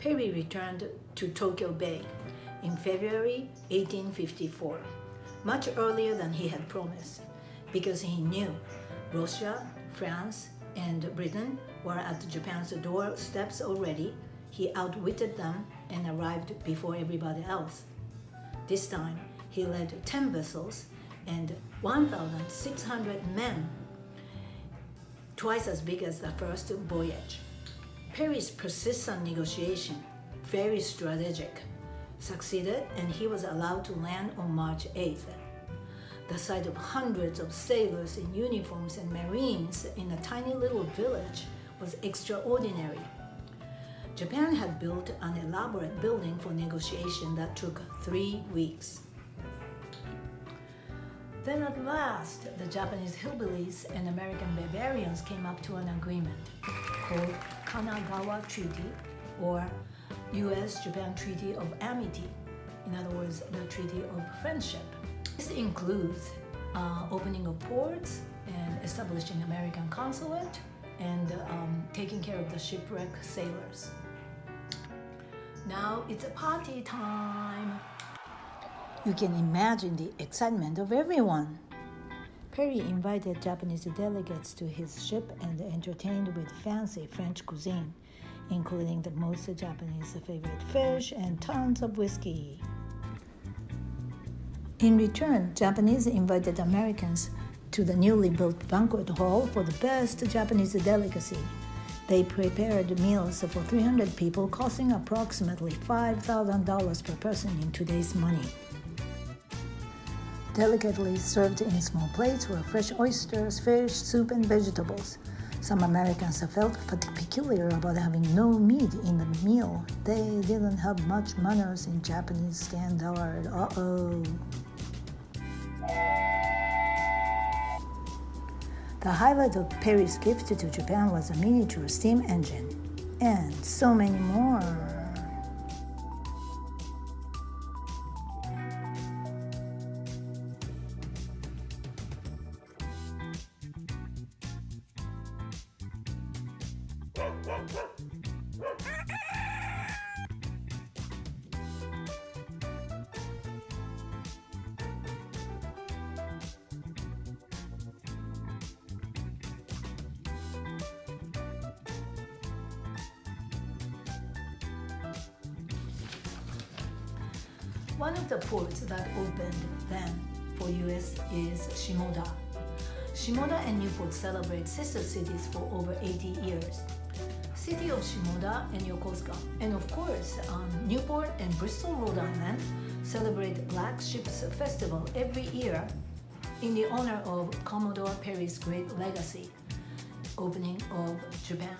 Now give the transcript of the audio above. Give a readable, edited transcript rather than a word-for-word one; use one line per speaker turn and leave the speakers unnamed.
Perry returned to Tokyo Bay in February 1854, much earlier than he had promised, because he knew Russia, France, and Britain were at Japan's doorsteps already. He outwitted them and arrived before everybody else. This time, he led 10 vessels and 1,600 men, twice as big as the first voyage. Perry's persistent negotiation, very strategic, succeeded, and he was allowed to land on March 8th. The sight of hundreds of sailors in uniforms and Marines in a tiny little village was extraordinary. Japan had built an elaborate building for negotiation that took 3 weeks. Then at last, the Japanese hillbillies and American barbarians came up to an agreement called Kanagawa Treaty, or U.S.-Japan Treaty of Amity, in other words, the Treaty of Friendship. This includes opening of ports and establishing American consulate and taking care of the shipwrecked sailors. Now it's a party time. You can imagine the excitement of everyone. Perry invited Japanese delegates to his ship and entertained with fancy French cuisine, including the most Japanese favorite fish and tons of whiskey. In return, Japanese invited Americans to the newly built banquet hall for the best Japanese delicacy. They prepared meals for 300 people, costing approximately $5,000 per person in today's money. Delicately served in small plates were fresh oysters, fish, soup, and vegetables. Some Americans felt peculiar about having no meat in the meal. They didn't have much manners in Japanese standard. Uh-oh. The highlight of Perry's gift to Japan was a miniature steam engine, and so many more. One of the ports that opened then for US is Shimoda. Shimoda and Newport celebrate sister cities for over 80 years. City of Shimoda and Yokosuka, and of course Newport and Bristol, Rhode Island celebrate Black Ships Festival every year in the honor of Commodore Perry's great legacy, opening of Japan.